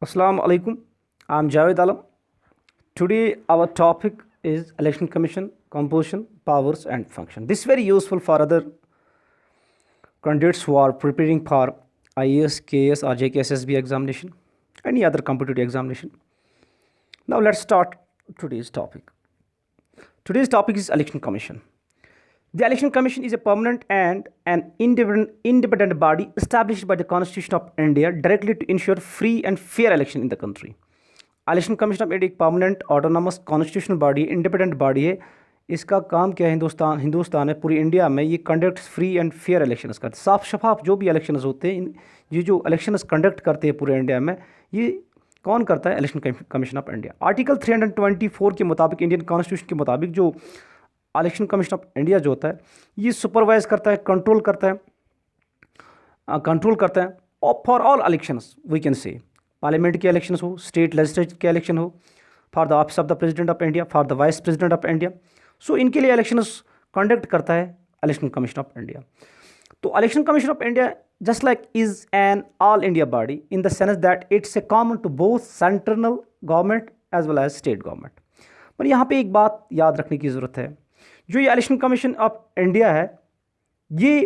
Assalamu alaikum. I'm Javed Alam. Today our topic is Election Commission composition, powers and function. This is very useful for other candidates who are preparing for IAS, KS or JKSSB examination, any other competitive examination. Now let's start today's topic. Today's topic is Election Commission. The Election Commission is a permanent and an independent body established by the Constitution of India directly to ensure free and fair election in the country. Election commission of India एक permanent autonomous constitutional body है, independent body है। इसका काम क्या है? हिंदुस्तान है पूरी India में ये conduct free and fair elections करते हैं। साफ शफाफ जो भी इलेक्शंस होते हैं, ये जो इलेक्शंस कंडक्ट करते हैं पूरे इंडिया में, ये कौन करता है? Election commission of India. Article 324 के मुताबिक, इंडियन कॉन्स्टिट्यूशन के मुताबिक, जो इलेक्शन कमीशन ऑफ इंडिया जो होता है ये सुपरवाइज करता है, कंट्रोल करता है और for all elections we can say parliament के इलेक्शंस हो, स्टेट लेजिस्लेचर के इलेक्शन हो, for the office of the president of India, for the vice president of India. So इनके लिए इलेक्शंस कंडक्ट करता है इलेक्शन कमीशन ऑफ इंडिया। तो election commission of India just like is an all India body in the sense that it's a common to both central government as well as state government. पर यहाँ पे एक बात याद रखने की ज़रूरत है, जो ये इलेक्शन कमीशन ऑफ इंडिया है ये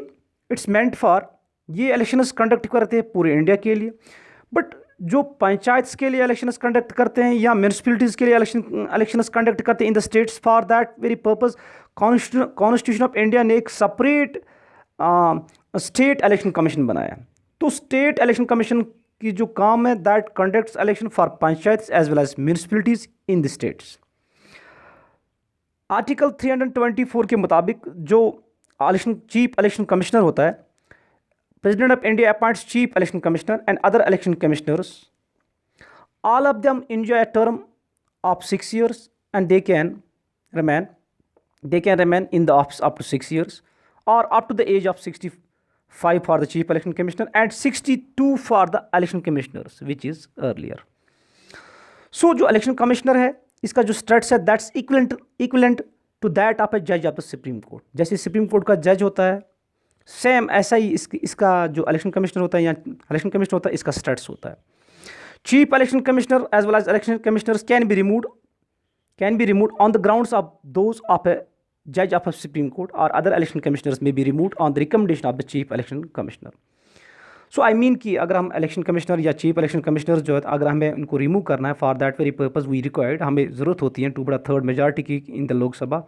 इट्स मेंट फॉर, ये इलेक्शंस कंडक्ट करते हैं पूरे इंडिया के लिए। बट जो पंचायत्स के लिए इलेक्शंस कंडक्ट करते हैं या म्यूनसिपलिटीज़ के लिए इलेक्शंस कंडक्ट करते हैं इन the states, for that very purpose constitution of India ने एक सेपरेट स्टेट इलेक्शन कमीशन बनाया। तो स्टेट इलेक्शन कमीशन की जो काम है that conducts election for panchayats as well as municipalities in the states. Article 324 के मुताबिक जो चीफ इलेक्शन कमिश्नर होता है, president of India appoints chief election commissioner and other election commissioners. All of them enjoy a term of 6 years and they can remain in the office up to 6 years or up to the age of 65 for the chief election commissioner and 62 for the election commissioners which is earlier. So जो election commissioner है इसका जो status है that's equivalent to that of a जज of the supreme court. जैसे supreme court का जज होता है सेम ऐसा ही इसका जो इलेक्शन कमिश्नर होता है या इलेक्शन कमिश्नर होता है इसका स्टेटस होता है। Chief election commissioner as well as election commissioners can be removed on the grounds of those of a जज ऑफ ए सुप्रीम कोर्ट और other election commissioners may be removed on the recommendation of the chief election commissioner. So I mean कि अगर हम election commissioner या chief election commissioner जो है अगर हमें उनको रिमूव करना है for that very purpose we required, हमें ज़रूरत होती है 2/3 मेजॉरिटी की in the Lok Sabha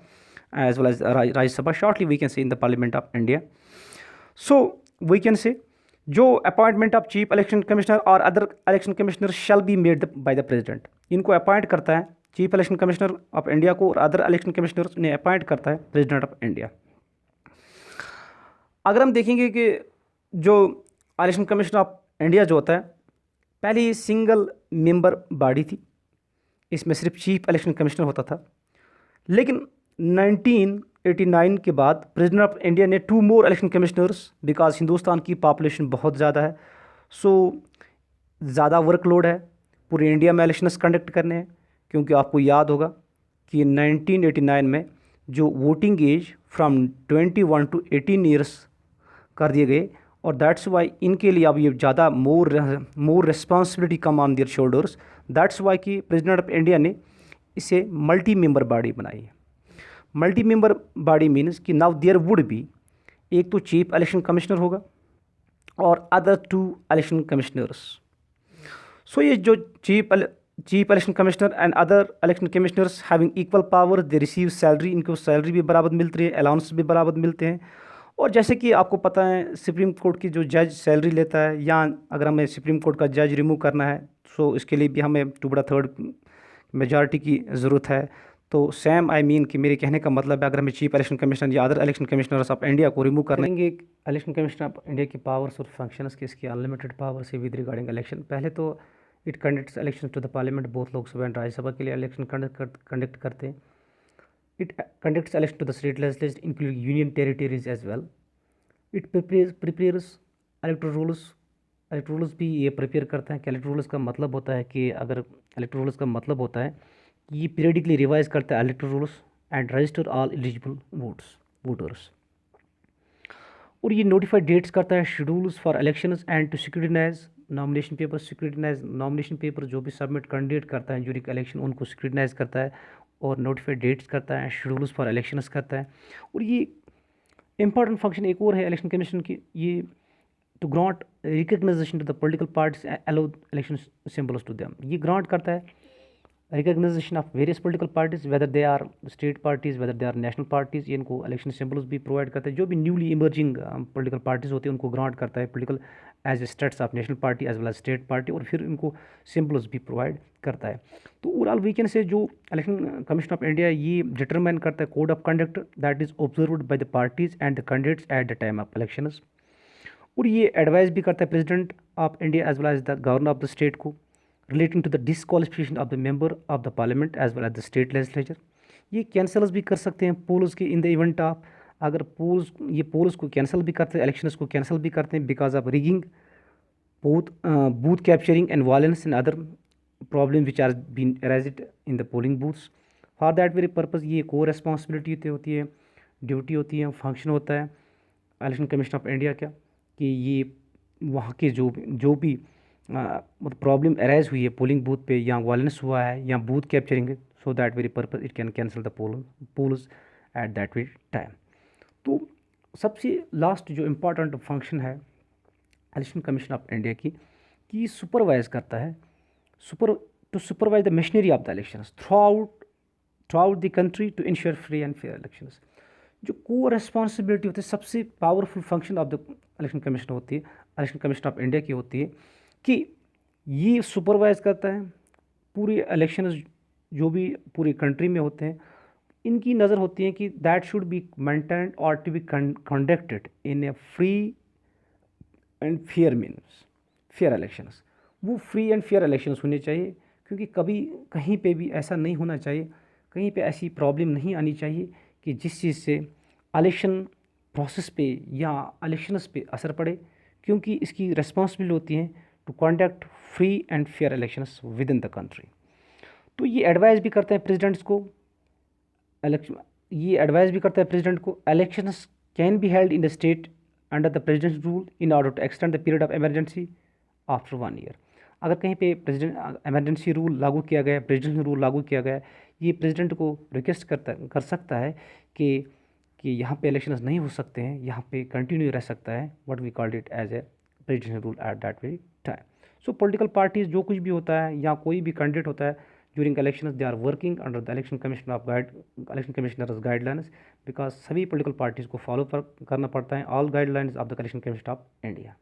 as well as Rajya Sabha, shortly we can say in the parliament of India. So we can say जो appointment of chief election commissioner और other election commissioner shall be made by the president. इनको appoint करता है chief election commissioner of India को और other election commissioner ने appoint करता है प्रेसिडेंट ऑफ इंडिया। अगर हम देखेंगे कि जो इलेक्शन कमीशन ऑफ इंडिया जो होता है पहले ये सिंगल मेंबर बॉडी थी, इसमें सिर्फ चीफ इलेक्शन कमिश्नर होता था। लेकिन 1989 के बाद प्रेसिडेंट ऑफ इंडिया ने 2 more election commissioners, because Hindustan की पॉपुलेशन बहुत ज़्यादा है, सो ज़्यादा वर्कलोड है पूरे इंडिया में इलेक्शंस कंडक्ट करने हैं। क्योंकि आपको याद होगा कि 1989 में जो voting as from 21 to 18 years कर दिए गए और दैट्स वाई इनके लिए अब ये ज़्यादा more responsibility come on their shoulders. That's why कि प्रेसिडेंट ऑफ इंडिया ने इसे मल्टी मेंबर बॉडी बनाई है। मल्टी मेंबर बॉडी मीन्स कि नाउ देयर वुड बी, एक तो चीफ इलेक्शन कमिश्नर होगा और अदर 2 इलेक्शन कमिश्नर्स। सो ये जो chief election commissioner and other election commissioners having equal power, they receive salary, इनको सैलरी भी बराबर मिलती है, अलाउंस भी बराबर मिलते हैं। और जैसे कि आपको पता है सुप्रीम कोर्ट की जो जज सैलरी लेता है, या अगर हमें सुप्रीम कोर्ट का जज रिमूव करना है सो इसके लिए भी हमें 2/3 मेजॉरिटी की ज़रूरत है। तो सेम आई मीन कि मेरे कहने का मतलब है अगर हमें चीफ इलेक्शन कमिश्नर या other election commissioners of India को रिमूव करेंगे इलेक्शन कमिश्नर ऑफ इंडिया की पावर्स और फंक्शंस की, इसकी अनलिमिटेड पावर्स है विद रिगार्डिंग इलेक्शन। पहले तो it conducts election to the parliament, both Lok Sabha and Rajya Sabha के लिए इलेक्शन कंडक्ट करते हैं। It conducts election to the state legislature, including union territories as well. It prepares electoral rules. electoral rules भी ये prepare करता है कि electoral rules का मतलब होता है कि अगर electoral rules का मतलब होता है कि ये periodically रिवाइज करता है electoral rules and register all eligible voters. और ये नोटिफाइड डेट्स करता है, schedules for elections and to scrutinize nomination paper. Scrutinize nomination paper जो भी सबमिट कैंडिडेट करता है ड्यूरिंग इलेक्शन उनको स्क्रूटिनाइज करता है, और नोटिफाइड डेट्स करता है, शेड्यूल्स फॉर इलेक्शंस करता है। और ये इंपॉर्टेंट फंक्शन एक और है इलेक्शन कमीशन की, ये to grant recognition to the political parties allow election symbols to them. ये ग्रांट करता है recognition of various political parties, whether they are state parties, whether they are national parties. ये इनको इलेक्शन सिंबल्स भी provide करता है। जो भी न्यूली इमर्जिंग पॉलिटिकल पार्टीज होते हैं उनको ग्रांट करता है political as a status of national party as well as state party, और फिर इनको सिंबल्स भी प्रोवाइड करता है। तो ओवरऑल वीकेंड से जो इलेक्शन कमीशन ऑफ इंडिया ये डिटरमाइन करता है code of conduct that is observed by the parties and the candidates at the time of elections. और ये एडवाइस भी करता है president of India as well as the governor of the state को relating to the disqualification of the member of the parliament as well as the state legislature. ये cancels भी कर सकते हैं पोल्स के इन द इवेंट ऑफ, अगर polls को cancel भी करते हैं, इलेक्शंस को कैंसिल भी करते हैं because of rigging, booth capturing and violence and other problem which are been arised in the polling booths. For that very purpose ये को रेस्पॉन्सिबिलिटी होती है, ड्यूटी होती है, फंक्शन होता है इलेक्शन कमीशन ऑफ इंडिया का, कि ये वहाँ के जो भी मतलब प्रॉब्लम अराइज हुई है पोलिंग बूथ पे, या वायलेंस हुआ है या booth capturing, so that very purpose it can cancel the polls at that very time. तो सबसे लास्ट जो इम्पोर्टेंट फंक्शन है इलेक्शन कमीशन ऑफ इंडिया की, कि सुपरवाइज करता है to supervise the machinery of the elections throughout the country to ensure free and fair elections. जो को रेस्पॉन्सिबिलिटी होती है, सबसे powerful function of the election commission होती है, इलेक्शन कमीशन ऑफ इंडिया की होती है, कि ये सुपरवाइज करता है पूरे इलेक्शंस जो भी पूरी कंट्री में होते हैं। इनकी नज़र होती है कि दैट शुड बी मेंटेन्ड और to be conducted in a free and fair means fair elections. वो फ्री एंड फेयर इलेक्शंस होने चाहिए, क्योंकि कभी कहीं पे भी ऐसा नहीं होना चाहिए, कहीं पे ऐसी प्रॉब्लम नहीं आनी चाहिए कि जिस चीज़ से इलेक्शन प्रोसेस पे या इलेक्शंस पे असर पड़े, क्योंकि इसकी रिस्पॉन्सिबिलिटी होती है to conduct free and fair elections within the country. तो ये एडवाइस भी करते हैं प्रेसिडेंट्स को, elections can be held in the state under the president's rule in order to extend the period of emergency after 1 year. अगर कहीं पे president emergency rule लागू किया गया, प्रेसिडेंट रूल लागू किया गया, ये प्रेसिडेंट को रिक्वेस्ट कर सकता है कि यहाँ पे इलेक्शंस नहीं हो सकते हैं, यहाँ पे कंटिन्यू रह सकता है, what we called it as a president rule at that very time. So political parties जो कुछ भी होता है या कोई भी कैंडिडेट होता है during elections, they are working under the election commissioner's guidelines, because सभी पॉलिटिकल पार्टीज़ को फॉलो करना पड़ता है all guidelines of the election commission of India.